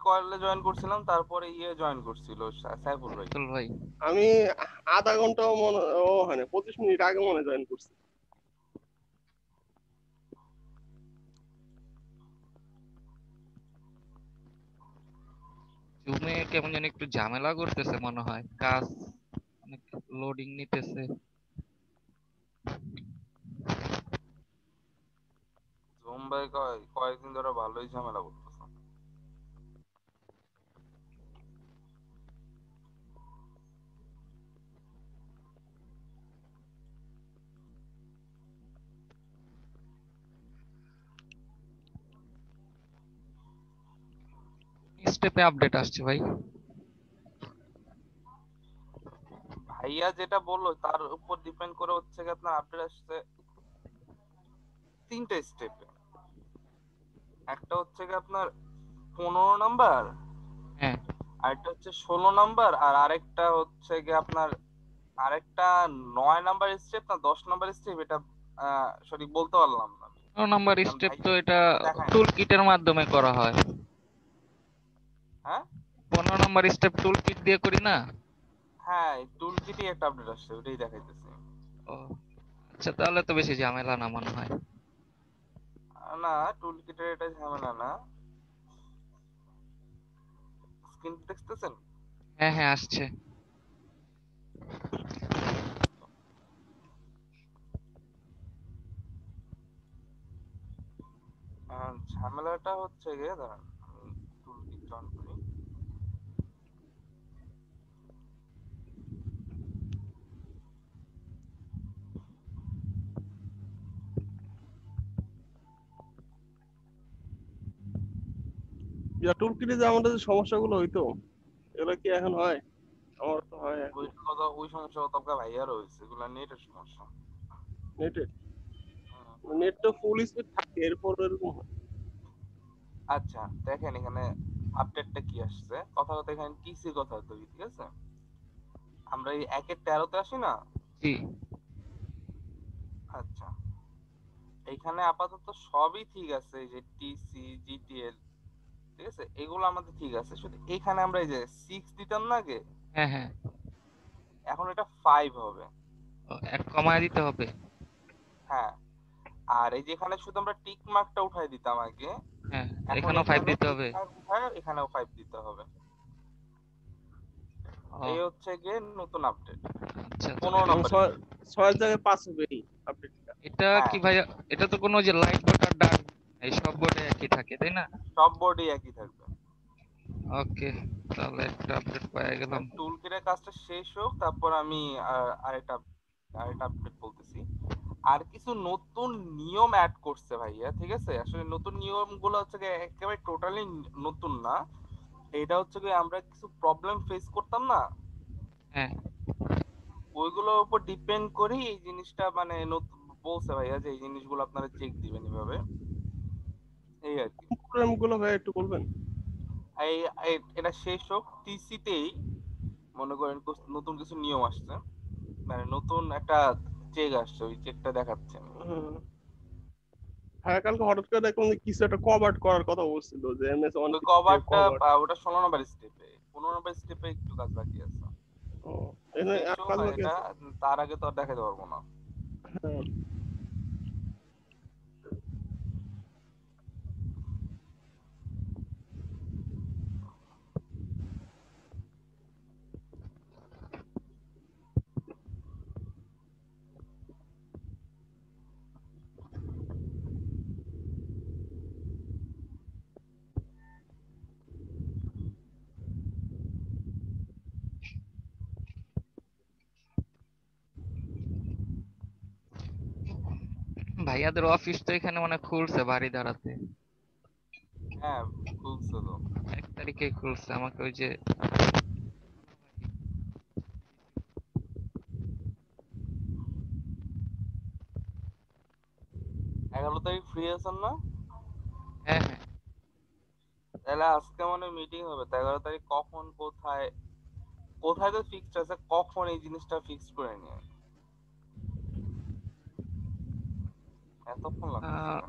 কলেজে জয়েন করছিলাম, তারপরে জয়েন করছিল সাইফুল ভাই। চল ভাই। আমি আধা ঘন্টা মনে ও হয় না, 25 মিনিট আগে মনে জয়েন করছি। জুমে কেমন জানি একটু ঝামেলা করতেছে মনে হয়, কাজ অনেক লোডিং নিতেছে। জুম ভাই কয়েকদিন ধরে ভালোই ঝামেলা করতেছে। স্টেপে আপডেট আসছে ভাই। ভাইয়া যেটা বললো তার উপর ডিপেন্ড করে হচ্ছে কি আপনার আপডেট আসছে 3টে স্টেপে। একটা হচ্ছে কি আপনার 15 নাম্বার, হ্যাঁ। আরেকটা হচ্ছে 16 নাম্বার, আর আরেকটা হচ্ছে কি আপনার আরেকটা 9 নাম্বার স্টেপ না 10 নাম্বার স্টেপ, এটা সঠিক বলতে পারলাম না আমি। নাম্বার কারণ স্টেপ তো ভাইয়া এটা দেখায় টুল নাই। কিটের মাধ্যমে করা হয়। হ্যাঁ 15 নাম্বার স্টেপ টুল কিট দিয়ে করি না? হ্যাঁ, টুল কিটই একটা আপডেট আসছে, ওটাই দেখাইতেছি। ও আচ্ছা, তাহলে তো বেশি ঝামেলা না মনে হয়। না, টুল কিটের এটা ঝামেলা না। স্ক্রিন দেখতেছেন? হ্যাঁ হ্যাঁ, আসছে। ঝামেলাটা হচ্ছে গিয়ে দাঁড়ান, আমি টুল কিট অন করি। ইয়া টুলকিটে যে আমাদের যে সমস্যাগুলো হইতো, এগুলো কি এখন হয়? আমার তো হয় এখন। ওই সমস্যা তো আপনার ভাইয়ারও হয়েছে, এগুলো নেটের সমস্যা। নেটে হুম। নেট তো ফুল স্পিড থাকে, এরপর এরকম হয়। আচ্ছা দেখেন এখানে আপডেটটা কি আসছে, কথা কথা এখানে টিসির কথা ধরি, ঠিক আছে? আমরা এই 1-13-তে আসি না? জি। আচ্ছা, এখানে আপাতত সবই ঠিক আছে, এই যে টিসি জিটিএল, ঠিক আছে, এগুলো আমাদের ঠিক আছে, শুধু এখানে আমরা এই যে 6 দিতাম না আগে, হ্যাঁ হ্যাঁ। এখন এটা 5 হবে। ও, এক কমায় দিতে হবে। হ্যাঁ, আর এই যে এখানে শুধু আমরা টিক মার্কটা উঠাই দিতাম আগে, হ্যাঁ, এখন এখানেও 5 এখানে দিতে টিক হবে। মার্ক উঠায় এখানেও 5 দিতে হবে। ও এই হচ্ছে গিয়ে নতুন আপডেট, আচ্ছা আচ্ছা। 15 নাম্বার ছয় স্টেপ। ছয়ের জায়গায় 5 হবে এই আপডেটটা। এটা হ্যাঁ, কি ভাই? এটা তো কোনো যে লাইট বোর্ড আর ডার্ক, এই সব বোর্ডে একই থাকে তাই না? সব বোর্ডই একই থাকবে। ওকে, তাহলে একটা আপডেট পেয়ে গেলাম। টুল কিটের কাজটা শেষ হোক, তারপর আমি আরেকটা আরেকটা আপডেট বলতেছি। আর কিছু নতুন নিয়ম অ্যাড করছে ভাইয়া, ঠিক আছে? আসলে নতুন নিয়মগুলো হচ্ছে গিয়ে একেবারে টোটালি নতুন না। এটা হচ্ছে কি আমরা কিছু প্রবলেম ফেস করতাম না, হ্যাঁ। ওইগুলোর উপর ডিপেন্ড করি এই জিনিসটা মানে নতুন বলছে ভাইয়া যে এই জিনিসগুলো আপনারা চেক দিবেন এভাবে, এই আর কি। প্রোগ্রাম গুলো ভাই একটু বলবেন? এই এটা শেষ হোক, টিসিতেই মনে করেন নতুন কিছু নিয়ম আসছে, মানে নতুন একটা চেক আসছে, ওই চেকটা দেখাচ্ছে আমি। হুম। হ্যাঁ, কালকে হঠাৎ করে দেখলাম যে কিছু একটা কভার করার কথা বলছিল, যে এমএস ওয়ান ওই দিয়ে কভারটা কভার। ওটা 16 নাম্বার স্টেপে, 15 নাম্বার স্টেপে একটু কাজ বাকি আছে। ও, এখানে শেষ এক হোক কাজ আর বাকি এটা, আছে। তার আগে তো আর দেখাতে পারবো না। হ্যাঁ। ভাইয়াদের অফিস তো এখানে মানে খুলছে বাড়ি দাঁড়াতে। হ্যাঁ, খুলছে তো। 1 তারিখে খুলছে, আমাকে ওই যে 11 তারিখ ফ্রি আছেন না? হ্যাঁ হ্যাঁ। তাহলে আজকে মানে মিটিং হবে তো 11 তারিখ, কখন কোথায়, কোথায় তো ফিক্সড আছে, কখন এই জিনিসটা ফিক্সড করে নিয়ে এতক্ষণ লাগতেছে কেন?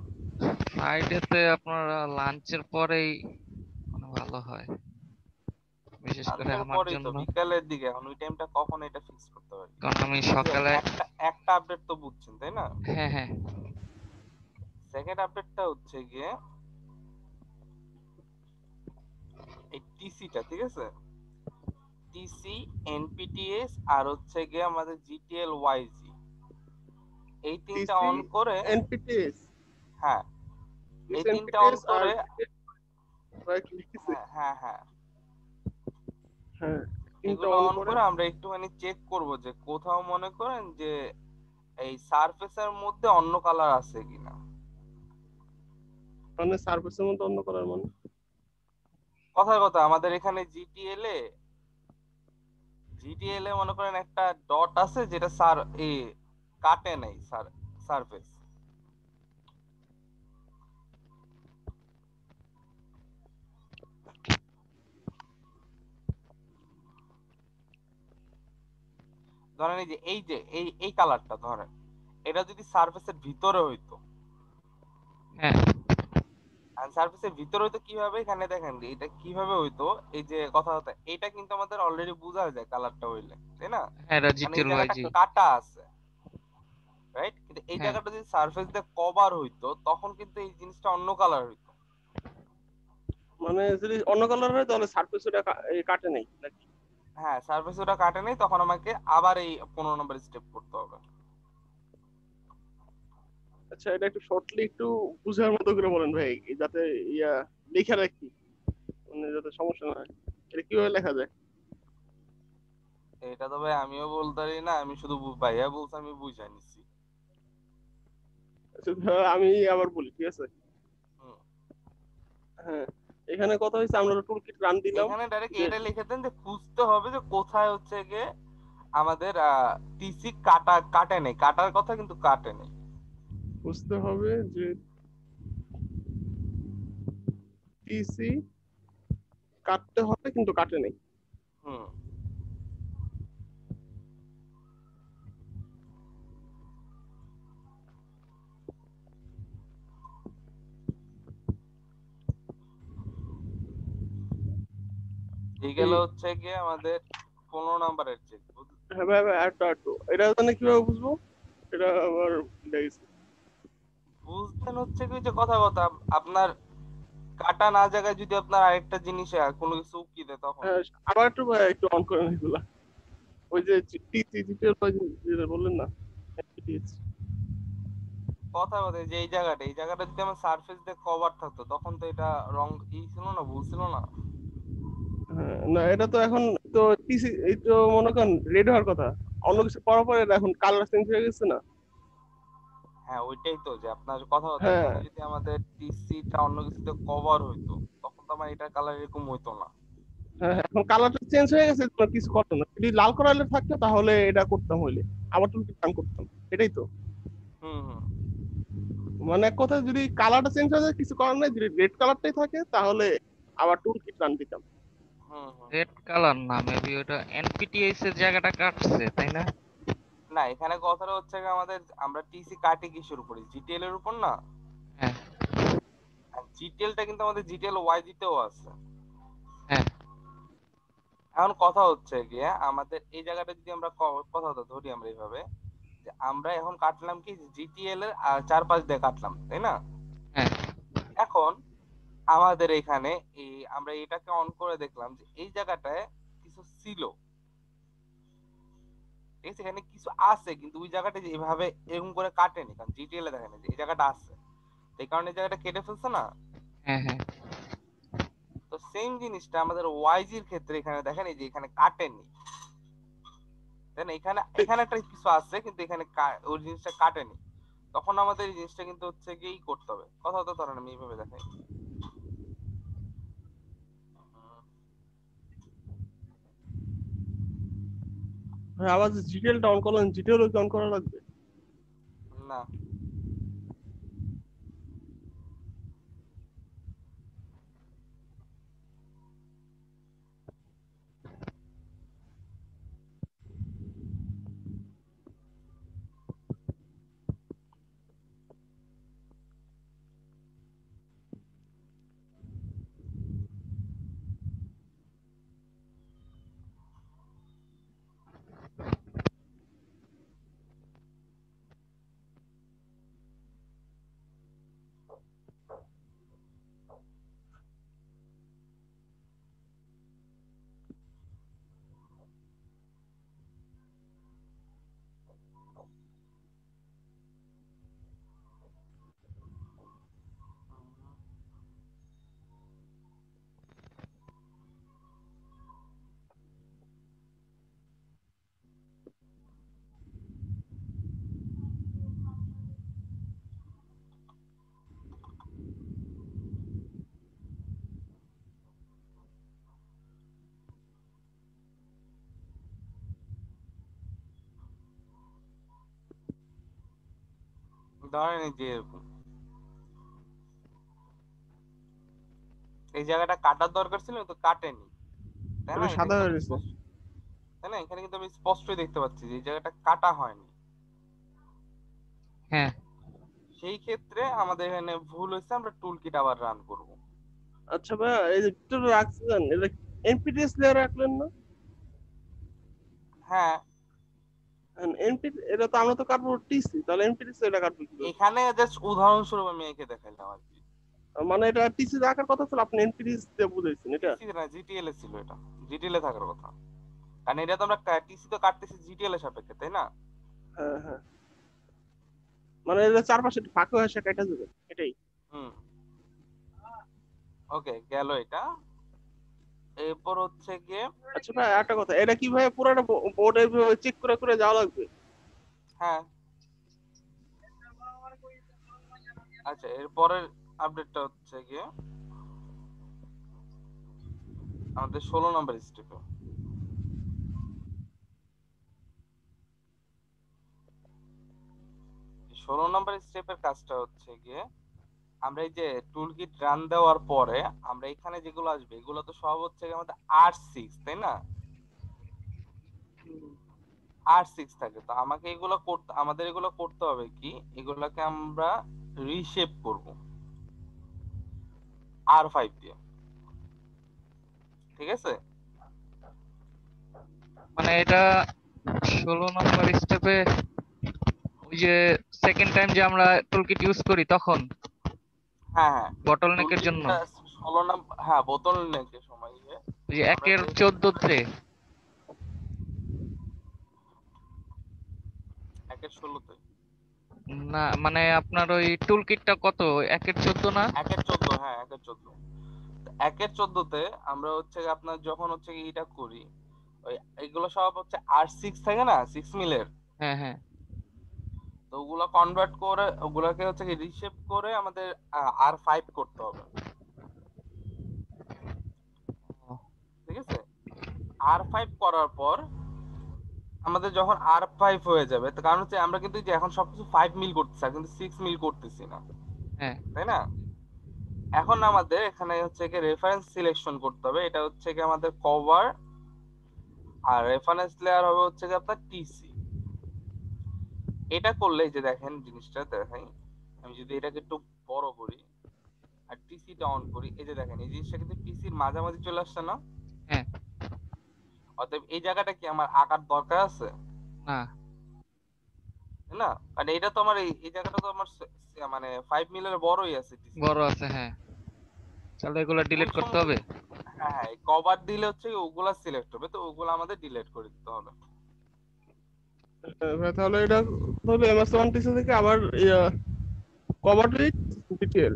ফ্রাইডেতে আপনারা লাঞ্চের পরেই মানে ভালো হয়, বিশেষ করে আজকাল আমার পরেই তো জন্য। বিকালের দিকে, এখন ওই টাইমটা কখন এটা ফিক্স করতে পারি? কারণ আমি এই যে সকালে, একটা একটা আপডেট তো বুঝছেন তাই না? হ্যাঁ হ্যাঁ, সেকেন্ড আপডেটটা হচ্ছে গিয়ে এই টিসিটা, ঠিক আছে? টিসি, এনপিটিএস আর হচ্ছে গিয়ে আমাদের জিটিএল ওয়াইজি, এই তিনটা টিসি, অন করে, এনপিটিএস, হ্যাঁ এই টিসি, তিনটা অন এনপিটিএস আর করে, রাইট লিখেছে। হ্যাঁ হ্যাঁ হ্যাঁ, হ্যাঁ, তিনটা এগুলো অন অন করে। করে আমরা একটুখানি চেক করব যে কোথাও মনে করেন যে এই সারফেসের মধ্যে অন্য কালার আছে কিনা। মানে সার্ভিসের মধ্যে অন্য করার মানে? কথার কথা, আমাদের এখানে জিটিএল এ মনে করেন একটা ডট আছে যেটা কাটে নাই সারফেস। ধরেন এই কালারটা ধরেন, এটা যদি সারফেসের ভিতরে হইতো, হ্যাঁ সারফেসের ভিতরে হইতো কিভাবে, এখানে দেখেন এটা কিভাবে হইতো। এই যে কথা কথা, এটা কিন্তু আমাদের অলরেডি বোঝা যায় কালারটা হইলে, তাই না? হ্যাঁ, এটা মানে এই জিটেল জায়গাটা ওয়াইজি। কাটা আছে, রাইট? কিন্তু এই হ্যাঁ জায়গাটা যদি সারফেস দিয়ে কভার হইতো তখন কিন্তু এই জিনিসটা অন্য কালার হইতো। মানে যদি অন্য কালার হয় তাহলে সার্ভিস ওটা কাটে নাই নাকি? হ্যাঁ, সারফেস ওটা কাটে নাই, তখন আমাকে আবার এই 15 নম্বর স্টেপ করতে হবে। আচ্ছা, এটা একটু শর্টলি একটু বুঝার মতো করে বলেন ভাই, যাতে ইয়া লেখা রাখি, মানে যাতে সমস্যা না হয়। এটা কিভাবে লেখা যায়? এটা তো ভাই আমিও বলতে পারি না, আমি শুধু ভাইয়া বলছে আমি বুঝাই নিচ্ছি। আচ্ছা, ধর আমি আবার বলি, ঠিক আছে? হুম। হ্যাঁ, এখানে কথা হয়েছে আমরা টুল কিট রান দিলাম এখানে ডাইরেক্ট যে এটা লিখে দেন যে খুঁজতে হবে যে কোথায় হচ্ছে গিয়ে আমাদের টিসি কাটে নেই, কাটার কথা কিন্তু কাটে নেই। বুঝতে হবে যে টিসি কাটতে হবে কিন্তু কাটে নাই। হুম। এই গেল এই হচ্ছে গিয়ে আমাদের 15 নম্বরের চেক। হ্যাঁ ভাই ভাই, আরেকটু আরেকটু এটা জানে কিভাবে বুঝবো? এটা আবার ভুলে গেছি। বুঝতেন হচ্ছে কি যে কথা কথা, আপনার কাটা না জায়গায় যদি আপনার আরেকটা জিনিস কোনো কিছু উকি দেয় তখন। হ্যাঁ, আবার একটু ভাই একটু অন করেন এগুলা। ওই যে টিসি জিটের যেটা বললেন না, কথা কথা, যে এই জায়গাটা যদি আমার সারফেস দিয়ে কভার থাকতো তখন তো এটা রং ছিল না, ভুল ছিল না। হ্যাঁ, না এটা তো এখন তো টিসি এই তো মনে করেন রেড হওয়ার কথা, অন্য কিছু করার পরে এটা এখন কালার চেঞ্জ হয়ে গেছে না? হ্যাঁ ওইটাই তো, যে আপনার কথা কথা, হ্যাঁ এখানে যদি আমাদের টিসিটা অন্য কিছুতে কভার হইতো তখন তো আমার এটার কালার এরকম হইতো না। হ্যাঁ হ্যাঁ, এখন কালারটা চেঞ্জ হয়ে গেছে তো কিছু করতো না, যদি লাল করালে থাকতো তাহলে এটা করতাম, হইলে আবার তুমি কাম করতাম, এটাই তো। হুম হুম। মানে এক কথায় যদি কালারটা চেঞ্জ হয়ে যায় কিছু করার নাই, যদি রেড কালারটাই থাকে তাহলে আবার টুল কিট রান দিতাম। হুম হুম। রেড কালার না, মেবি ওটা এনপিটিএস এর জায়গাটা কাটছে, তাই না? না, এখানে কথাটা হচ্ছে গিয়ে আমাদের, আমরা টিসি কাটি কিসের উপরে, জিটিএল এর উপর না? হ্যাঁ আর জিটিএলটা কিন্তু আমাদের জিটিএল ওয়াই তেও আছে। হ্যাঁ এখন কথা হচ্ছে গিয়ে আমাদের এই জায়গাটা যদি আমরা কথাটা ধরি আমরা এইভাবে, যে আমরা এখন কাটলাম কি জিটিএল এর চারপাশ দিয়ে কাটলাম, তাই না? হ্যাঁ এখন আমাদের এখানে আমরা এটাকে অন করে দেখলাম যে এই জায়গাটায় কিছু ছিল, ঠিক আছে? এখানে কিছু আছে কিন্তু ওই জায়গাটা যে এভাবে এরকম করে কাটেনি, কারণ জিটিএল এ দেখেন যে এই জায়গাটা আছে, এই কারণে এই জায়গাটা কেটে ফেলছে না। হ্যাঁ হ্যাঁ। তো সেম জিনিসটা আমাদের ওয়াইজির ক্ষেত্রে এখানে দেখেন, এই যে এখানে কাটেনি, দেন এখানে এখানে একটা কিছু আছে কিন্তু এখানে ওই জিনিসটা কাটেনি, তখন আমাদের এই জিনিসটা কিন্তু হচ্ছে কি করতে হবে। কথা হতে ধরেন আমি এইভাবে দেখাই। হ্যাঁ, আবার যে জিটেলটা অন করলেন, জিটেলও অন করা লাগবে? না, ধরেন এই যে এরকম, এই জায়গাটা কাটার দরকার ছিল তো কাটেনি, তাই না? এটা এটা সাদা কিন্তু হয়ে আমি গেছে। স্পষ্ট, তাই না? এখানে কিন্তু আমি স্পষ্টই দেখতে পাচ্ছি যে এই জায়গাটা কাটা হয়নি। হ্যাঁ সেই ক্ষেত্রে আমাদের এখানে ভুল হয়েছে, আমরা টুল কিট আবার রান করব। আচ্ছা ভাই, এই যে ভিতরে রাখছেন এটা এমপিডিএস লেয়ার রাখলেন না? হ্যাঁ, এমপি এটা তো আমরা তো কাটবো টিসি, তাহলে এমপিডিএস এটা কাটবো কিভাবে? এখানে জাস্ট উদাহরণস্বরূপ আমি এঁকে দেখাইলাম আর কি। মানে এটা টিসি রাখার কথা ছিল, আপনি এমপিডিএস দিয়ে বুঝাইছেন এটা। টিসি না, জিটিএল এ ছিল এটা, জিটিএল এ থাকার কথা, কারণ এটা তো আমরা টিসি তো কাটতেছি জিটিএল এর সাপেক্ষে, তাই না? হ্যাঁ হ্যাঁ, মানে এটা চারপাশে একটু ফাঁকা হয়ে আসে কাটা যাবে এটাই। হুম, ওকে গেল এটা। এরপর হচ্ছে গিয়ে, আচ্ছা ভাই একটা কথা, এটা কিভাবে পুরোটা বোর্ডে চেক করে করে যাওয়া লাগবে? হ্যাঁ আচ্ছা, এরপরের আপডেটটা হচ্ছে গিয়ে আমাদের 16 নম্বর স্টেপে। 16 নম্বর স্টেপের কাজটা হচ্ছে গিয়ে, আমরা এই যে টুল কিট রান দেওয়ার পরে আমরা এখানে যেগুলো আসবে এগুলো তো সব হচ্ছে গিয়ে আমাদের R6, তাই না? R6 থাকে, তো আমাকে এগুলো করতে, আমাদের এগুলো করতে হবে কি, এগুলোকে আমরা রিশেপ করব R5 দিয়ে, ঠিক আছে? মানে এটা 16 নম্বর স্টেপে ওই যে সেকেন্ড টাইম যে আমরা টুলকিট ইউজ করি তখন হ্যাঁ হ্যাঁ, বটল টুল নেকের জন্য কিটটা 16 নম্বর, হ্যাঁ বোতল নেকের সময় ওই যে আমরা একের যে 14তে একের 16তে, না মানে আপনার ওই টুলকিটটা কত একের 14 না? একের 14, হ্যাঁ একের 14, একের 14তে আমরা হচ্ছে গিয়ে আপনার যখন হচ্ছে কি এটা করি, ওই এগুলো সব হচ্ছে R6 থাকে না, 6 মিলের, হ্যাঁ হ্যাঁ। তো ওগুলো কনভার্ট করে ওগুলাকে হচ্ছে কি রিশেপ করে আমাদের R5 করতে হবে, ও, ঠিক আছে? R5 করার পর আমাদের যখন R5 হয়ে যাবে, তো কারণ হচ্ছে আমরা কিন্তু এই যে এখন সবকিছু 5 মিল করতেছি আর কিন্তু 6 মিল করতেছি না, হ্যাঁ তাই না? এখন আমাদের এখানে হচ্ছে কি রেফারেন্স সিলেকশন করতে হবে, এটা হচ্ছে কি আমাদের কভার, আর রেফারেন্স লেয়ার হবে হচ্ছে কি আপনার টিসি। এটা করলে এই যে দেখেন জিনিসটা দেখাই, আমি যদি এটাকে একটু বড় করি আর টিসিটা অন করি, এই যে দেখেন এই জিনিসটা কিন্তু টিসির মাঝামাঝি চলে আসছে না? হ্যাঁ। অতএব এই জায়গাটা কি আমার আকার দরকার আছে? না তাই না? মানে এটা তো আমার এই জায়গাটা তো আমার মানে 5 মিলের বড়ই আছে টিসিটা। বড় আছে হ্যাঁ, তাহলে এগুলো ওই ডিলিট করতে সময় হবে। হ্যাঁ হ্যাঁ, কভার দিলে হচ্ছে কি ওগুলা সিলেক্ট হবে, তো ওগুলা আমাদের ডিলিট করে দিতে হবে। ভাই তাহলে এটা তাহলে এমএস ওয়ান টিসি থেকে আবার কভার উইথ ডিটেল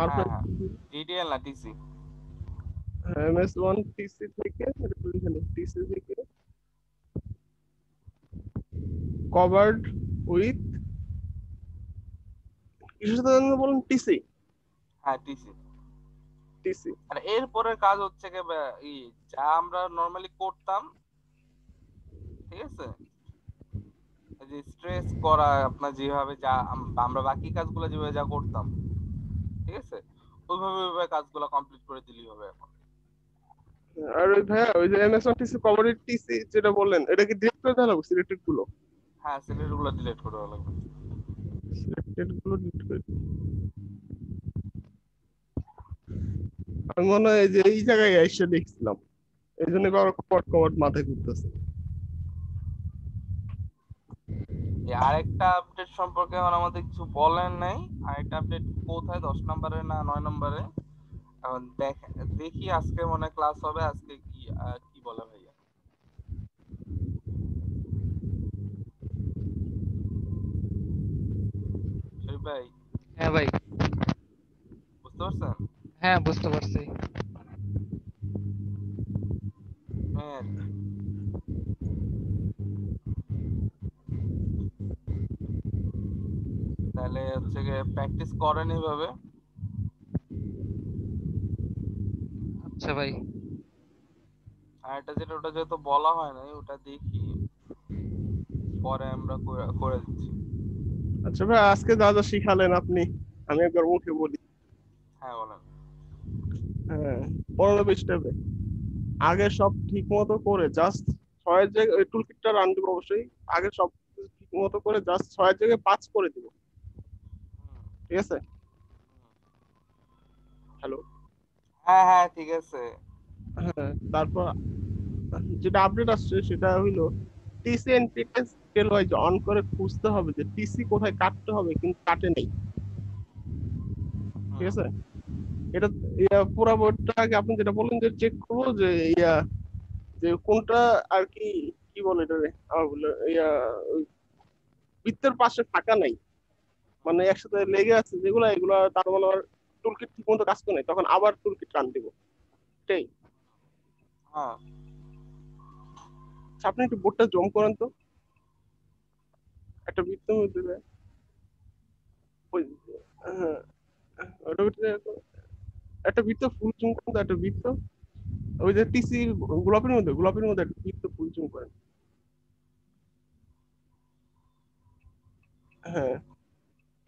আর হ্যাঁ হ্যাঁ, ডিটিএল না টিসি। এমএস ওয়ান টিসি থেকে টিসি থেকে কভার্ড উইথ কিসের সাথে যেন বলেন? টিসি। হ্যাঁ টিসি। টিসি। আর এরপরের কাজ হচ্ছে কি যা আমরা নরমালি করতাম, ঠিক আছে? এই যে স্ট্রেস করা আপনার যেভাবে যা আমরা বাকি কাজগুলো যেভাবে যা করতাম, ঠিক আছে, ওইভাবে কাজগুলো কমপ্লিট করে দিলেই হবে এখন। আর ওই ভাইয়া ওই যে MS one TC cover with TC যেটা বললেন, এটা কি ডিলিট করে দেওয়া লাগবে সিলেক্টেড গুলো? হ্যাঁ, সিলেক্ট গুলো ডিলিট করে দেওয়া লাগবে। সিলেক্টেড গুলো ডিলিট করে আমি মনে হয় যে এই জায়গায় এসে দেখছিলাম, এই জন্য কভার কভার মাথায় ঘুরতেছে। এই আরেকটা আপডেট সম্পর্কে এখন আমাদের কিছু বলেন নাই। আরেকটা আপডেট কোথায়, 10 নম্বরে না 9 নম্বরে? এখন দেখি আজকে মনে হয় ক্লাস হবে, আজকে কি কি বলে ভাইয়া? শরীফ ভাই, হ্যাঁ ভাই। বুঝতে পারছেন? হ্যাঁ বুঝতে পারছি। হ্যাঁ আর কি। তাহলে হচ্ছে গিয়ে প্র্যাকটিস করেন এইভাবে। আচ্ছা ভাই। আর এটা যেটা, ওটা যেহেতু বলা হয় নাই, ওটা দেখি পরে আমরা করে দিচ্ছি। আচ্ছা ভাই, আজকে যা যা শিখালেন আপনি, আমি একবার মুখে বলি। হ্যাঁ বলেন। হ্যাঁ, 15 স্টেপে আগে সব ঠিক মতো করে জাস্ট 6 জায়গায় টুল কিটটা রান দিব অবশ্যই। আগে সব ঠিক মতো করে জাস্ট 6 জায়গায় 5 করে দিব, ঠিক আছে? হ্যালো। হ্যাঁ হ্যাঁ ঠিক আছে। হ্যাঁ, তারপর যেটা আপডেট আসছে সেটা হইলো TC NPK scale wise on করে খুঁজতে হবে যে টিসি কোথায় কাটতে হবে, কিন্তু কাটে নেই, ঠিক হুম আছে? এটা পুরো বোর্ডটা আগে আপনি যেটা বললেন যে চেক করবো যে যে কোনটা আর কি, কি বলে এটা রে, আমার বলে ওই বৃত্তের পাশে ফাঁকা নাই, মানে একসাথে লেগে আছে যেগুলা, এগুলা তার মানে টুলকিট ঠিক মতো কাজ করে নাই, তখন আবার টুলকিট রান দিব, ঠিক? হ্যাঁ আচ্ছা, আপনি একটু বোর্ডটা জুম করেন তো, একটা বৃত্ত মধ্যে ওই, হ্যাঁ, ওটা ভিতরে একটা বৃত্ত ফুল জুম করেন তো, একটা বৃত্ত ওই যে টিসি গোলাপের মধ্যে একটা বৃত্ত ফুল জুম করেন। হ্যাঁ,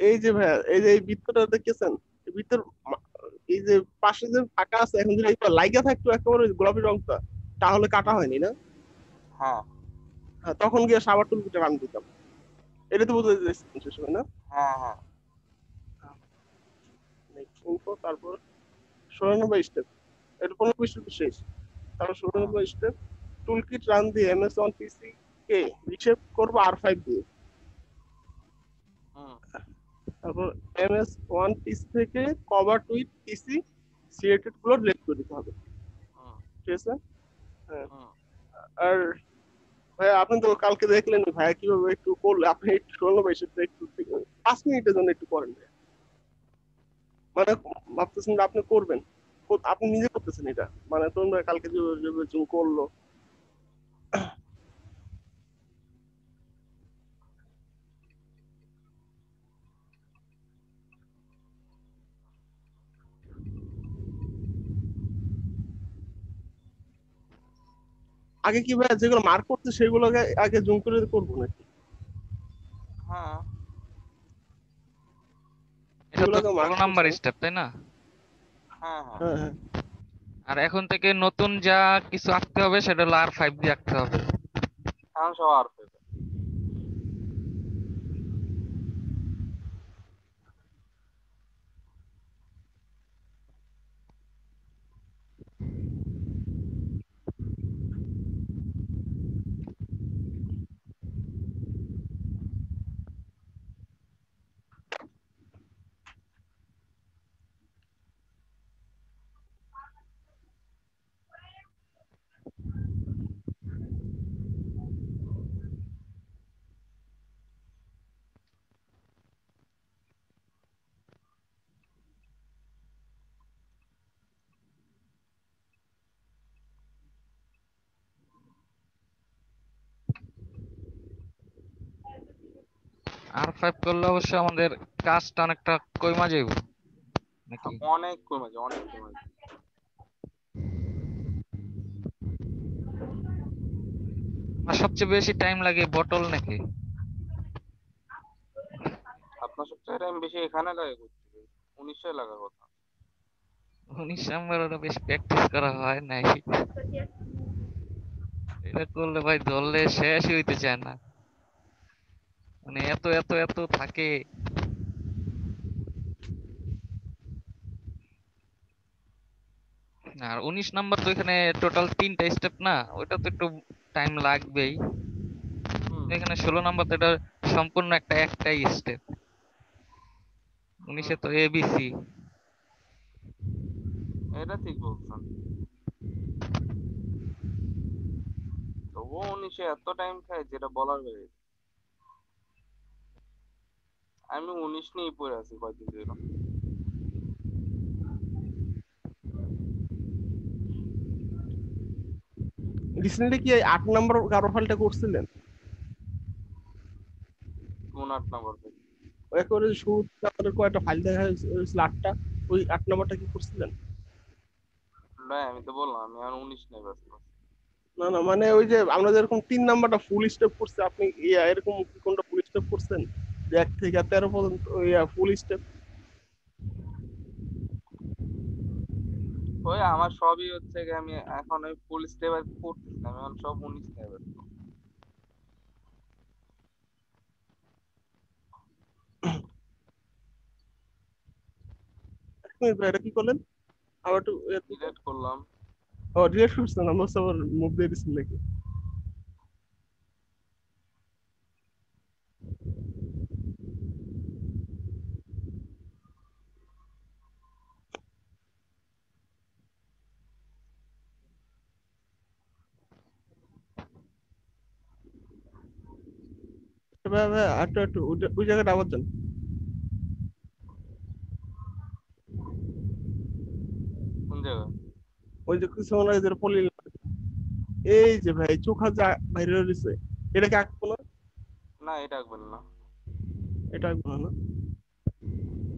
এই যে ভাইয়া, এই যে এই বৃত্তটা দেখতেছেন, এই বৃত্তের মা- এই যে পাশে যে ফাঁকা আছে, এখন যদি একবার লাইগা থাকতো একেবারে ওই গোলাপি রংটা, তাহলে কাটা হয়নি না? হ্যাঁ হ্যাঁ, তখন গিয়ে সাবার টুলকিটা রান দিতাম। এটা তো বোঝা যাচ্ছে সে সময় না? হ্যাঁ হ্যাঁ। নেক্সট ইনফো, তারপর 16 নম্বর স্টেপ, এটা 15 স্টেপ শেষ। তারপর ষোলো হুম নম্বর স্টেপ, টুলকিট রান দিয়ে MS on PC K reshape করবো R5 দিয়ে। হুম তারপর এমএস ওয়ান পিসি থেকে কভার টুইট পিসি সিলেক্টেড গুলো ডিলিট করে দিতে হবে, হুম ঠিক আছে? হ্যাঁ। হুম। আর ভাইয়া, আপনি তো কালকে দেখলেন ভাইয়া কিভাবে একটু করলে, আপনি একটু 16 নম্বর স্টেপটা একটু 5 মিনিটের জন্য একটু করেন ভাইয়া। মানে ভাবতেছেন যে আপনি করবেন, আপনি নিজে করতেছেন এটা, মানে তোমরা কালকে যে জুম করলো। আগে কি ভাইয়া যেগুলো মার্ক করতে সেগুলো আগে আগে জুম করে করবো নাকি? হ্যাঁ এটা যেগুলো তো আগে মার্ক 16 নাম্বার করছেন। স্টেপ, তাই না? হ্যাঁ হ্যাঁ। হ্যাঁ হ্যাঁ। আর এখন থেকে নতুন যা কিছু আঁকতে হবে সেটা হলো R5 দিয়ে আঁকতে হবে। এখন সব আর পেবে। R5 করলে অবশ্য আমাদের কাজটা অনেকটা কইমা যাইব নাকি? অনেক কমে যায়, অনেক কমে যায়। আর সবচেয়ে বেশি টাইম লাগে বটল নাকি? আপনার সবচেয়ে টাইম বেশি এখানে লাগে করতে, 1900 লাগার কথা। 19 নাম্বার ওটা বেশি প্র্যাকটিস করা হয় নাই। এটা করলে ভাই ধরলে শেষই হইতে চায় না, মানে এত এত এত থাকে। আর 19 নাম্বার তো এখানে টোটাল 3টা স্টেপ না, ওইটা তো একটু টাইম লাগবেই। হুম এখানে 16 নাম্বার তো এটা সম্পূর্ণ একটাই স্টেপ। হুম। 19-এ তো ABC। এটা ঠিক বলছেন। তবুও 1900 এত টাইম খায় যেটা বলার বাইরে। আমি 19 নিয়েই পড়ে আছি কয়দিন ধরে। রিসেন্টলি কি এই 8 নম্বর কারো ফাইলটা করছিলেন? কোন 8 নম্বর ভাই? ওই একেবারে শুরুতে আমাদের কয়েকটা ফাইল দেখা হয়েছিল 8টা, ওই 8 নম্বরটা কি করছিলেন? ভাই আমি তো বললাম আমি আর 19 নিয়ে ব্যস্ত আছি। না না, মানে ওই যে আমরা যেরকম 3 নাম্বারটা ফুল স্টেপ করছে, আপনি এরকম কি কোনটা ফুল স্টেপ করছেন? 1 থেকে 13 পর্যন্ত ইয়া ফুল স্টেপ। ওই আমার সবই হচ্ছে গিয়ে আমি এখন ওই ফুল স্টেপ আর করতেছি না, আমি এখন সব 19 স্টেপ। এটা কি করলেন আবার একটু ডিলেট করলাম। ও ডিলেট করছেন, আমার সবার মুভ দিয়ে দিচ্ছেন নাকি? ভাই ভাই একটু একটু ওই জায়গাটা আবার যান। কোন জায়গায়? ওই যে কিছু মনে হয় যেটা পলি, এই যে ভাই চোখা যা বাইরে রয়েছে, এটাকে আঁকবো না? না এটা আঁকবেন না। এটা আঁকবো না না?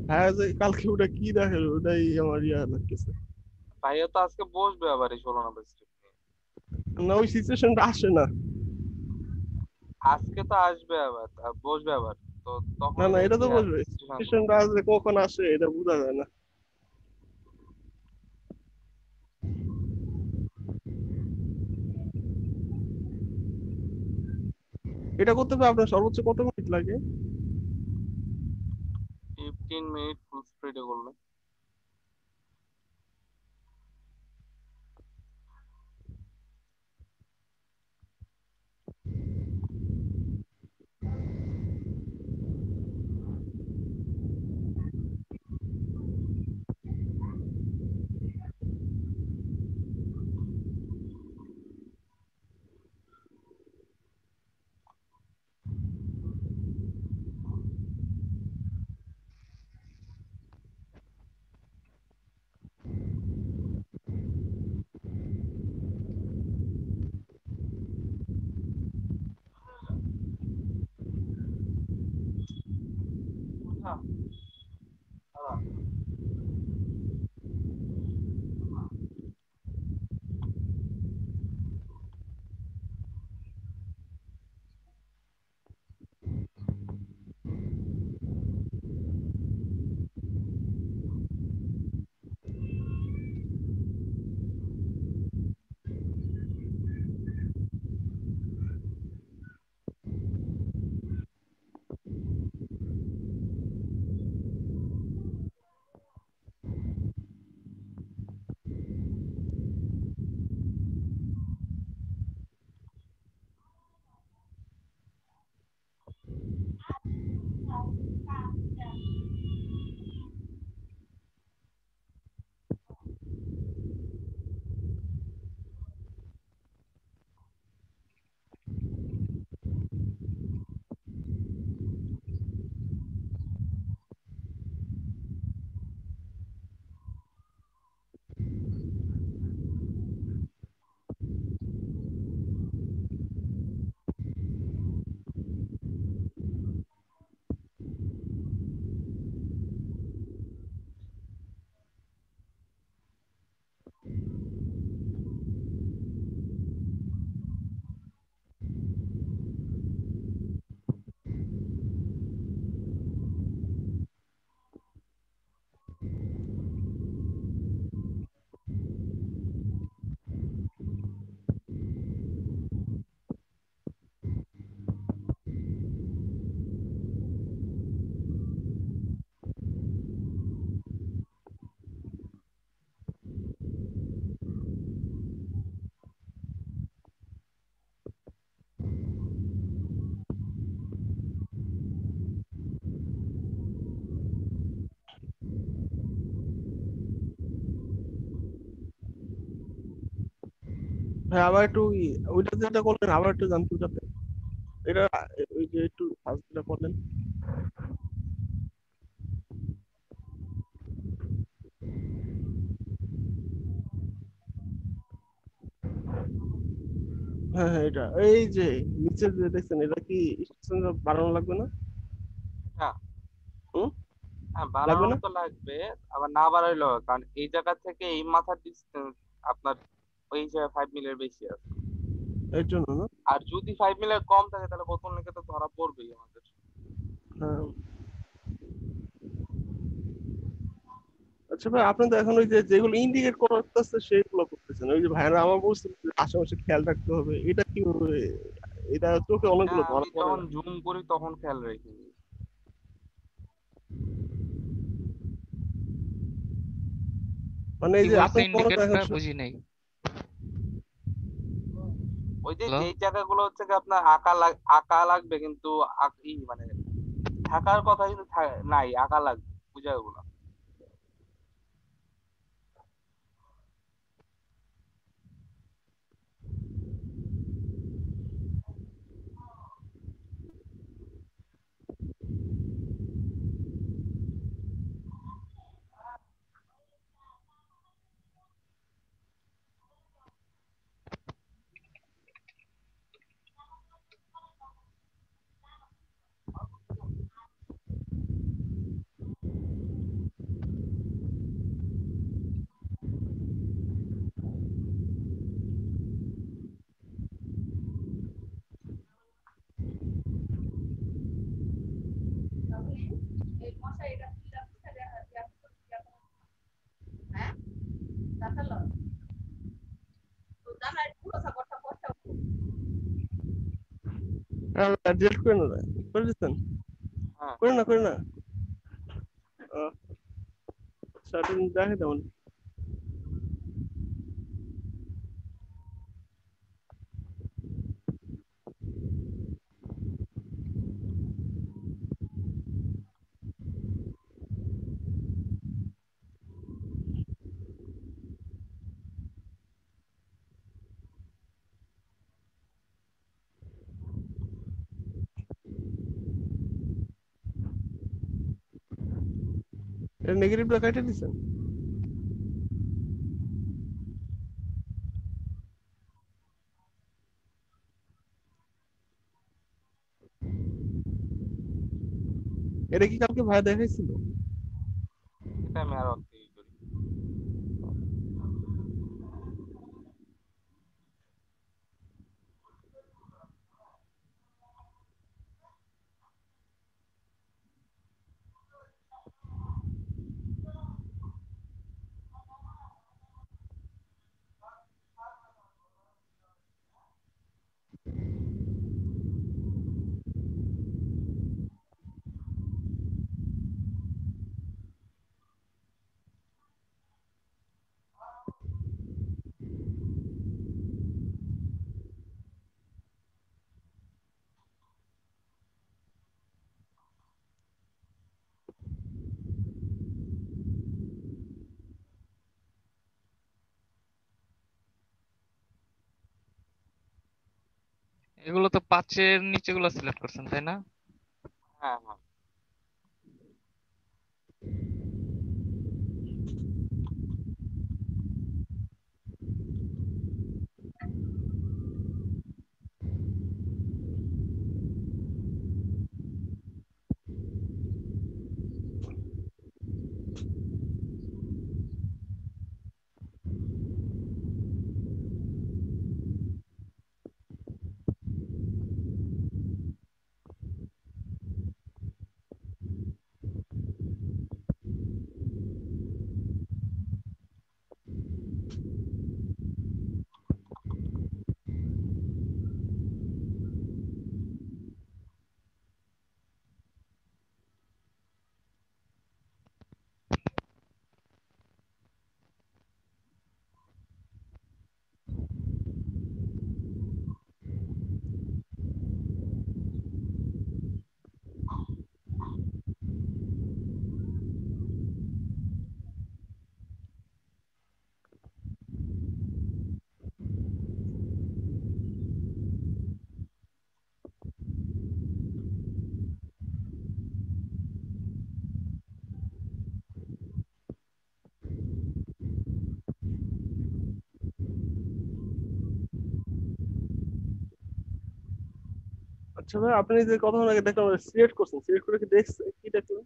হ্যাঁ যে কালকে ওটা কি দেখালো ওটাই আমার ইয়া লাগতেছে। ভাইয়া তো আজকে বসবে আবার এই 16 নম্বর স্টেপ নিয়ে। না ওই সিচুয়েশনটা আসে না। আজকে তো আসবে আবার, বসবে আবার। তো না তখন না এটা তো বলবে, সিচুয়েশন। সিচুয়েশনটা আসলে কখন আসে এটা বোঝা যায় না। এটা করতে হবে আপনার সর্বোচ্চ কত মিনিট লাগে? 15 মিনিট ফুল স্পিডে করলে। হ্যাঁ আবার একটু ওইটা যেটা করলেন আবার একটু জানতে চাতে এটা, ওই যে একটু ফার্স্ট যেটা করলেন। হ্যাঁ হ্যাঁ এটা এই যে নিচে যে দেখছেন এটা কি স্টেশন বাড়ানো লাগবে না? হ্যাঁ হুম? হ্যাঁ, লাগবে বানানো না? তো লাগবে। আবার না বাড়াইলেও হবে, কারণ এই জায়গা থেকে এই মাথার ডিস্টেন্স আপনার ওই জায়গায় 5 মিলের বেশি আছে। এর জন্য না? আর যদি 5 মিলের কম থাকে তাহলে বোতল নিকে তো ধরা পড়বেই আমাদের। হ্যাঁ। আচ্ছা ভাই, আপনি তো এখন ওই যে যেগুলো ইন্ডিকেট করতেছে সেগুলো করতেছেন, ওই যে ভাইরা আমার বলছে যে আশেপাশে খেয়াল রাখতে হবে, এটা কি এটা চোখে এটা অনেকগুলো ধরা আমি পড়ে যখন না? জুম করি তখন খেয়াল রাখি। মানে এই কি যে বলছে আপনি মনে করেন ইন্ডিকেটরটা বুঝি নাই। ওই যে হ্যালো। যেই জায়গাগুলো হচ্ছে কি আপনার আঁকা লাগবে কিন্তু মানে থাকার কথা কিন্তু নাই, আঁকা লাগবে ওই জায়গাগুলো। ডিলিট করে না, করে দিচ্ছেন? হ্যাঁ, করে না, করে না। সেটা দেখে তেমন। এটা নেগেটিভটা কেটে দিচ্ছেন? এটা কি কালকে ভাই দেখাইছিল? এটা আমি আরো অর্থ ই করি। এগুলো তো 5-এর নিচে গুলো সিলেক্ট করছেন তাই না? হ্যাঁ, হ্যাঁ। আচ্ছা ভাই, আপনি যে কথা আগে দেখলাম সিলেক্ট করছেন, সিলেক্ট করে কি দেখছে কি দেখলেন?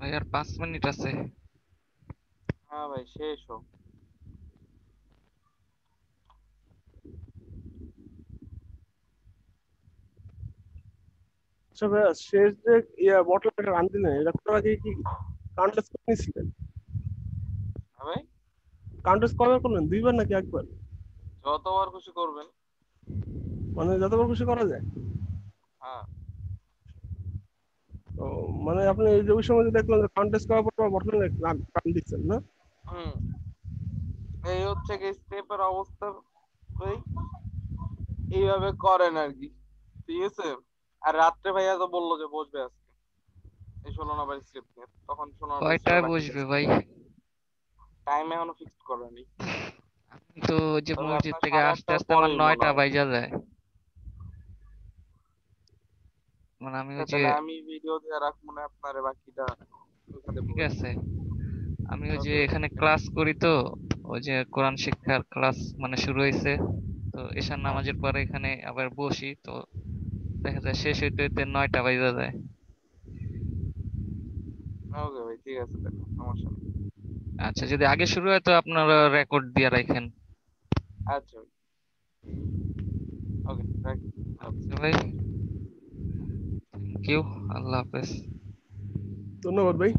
ভাই আর 5 মিনিট আছে। হ্যাঁ ভাই শেষ হোক। আচ্ছা ভাইয়া, শেষ যে বটলটা রান দিলেন, এটা করার আগে কি কাউন্টেস করে নিয়েছিলেন? হ্যাঁ ভাই, কাউন্টেস কয়বার করলেন, 2বার নাকি 1বার? যতবার খুশি করবেন। মানে যতবার খুশি করা যায়? হ্যাঁ। তো মানে আপনি এই যে ওই সময় যে দেখলেন যে কাউন্টেস করার পর বটলে রান দিচ্ছেন না? হুম, এই হচ্ছে কি স্টেপের অবস্থা ভাই, এইভাবে করেন আর কি, ঠিক আছে। আর রাত্রে ভাইয়া তো বললো যে বসবে আজকে এই 16 নাম্বার স্টেপ নিয়ে, তখন 16 নাম্বার স্টেপ কয়টায় বাকি বসবে আছে। ভাই? টাইম এখনো ফিক্সড করেনি, আমি তো ওই যে তবে মসজিদ আপনার থেকে সাড়ে আসতে আটটার আসতে আমার পরেই মনে 9টা হয়। বাইজা যায়। মানে আমি ওই যে, তাহলে আমি ভিডিও দিয়ে রাখবো না আপনারে, বাকিটা ওখানে ঠিক বলে আছে, আমি ওই যে ওকে ভাই। এখানে ক্লাস করি তো, ওই যে কোরআন শিক্ষার ক্লাস মানে শুরু হয়েছে, তো এশার হ্যাঁ, নামাজের পরে এখানে আবার বসি, তো দেখা যায় শেষ হইতে হইতে 9টা বাইজা যায়। ওকে ভাই, ঠিক আছে, তাহলে সমস্যা নেই। আচ্ছা, যদি আগে শুরু হয় তো আপনারা রেকর্ড দিয়ে রাখেন। আচ্ছা ভাই, ওকে রাখি। আচ্ছা ভাই, থ্যাংক ইউ, আল্লাহ হাফেজ। ধন্যবাদ ভাই।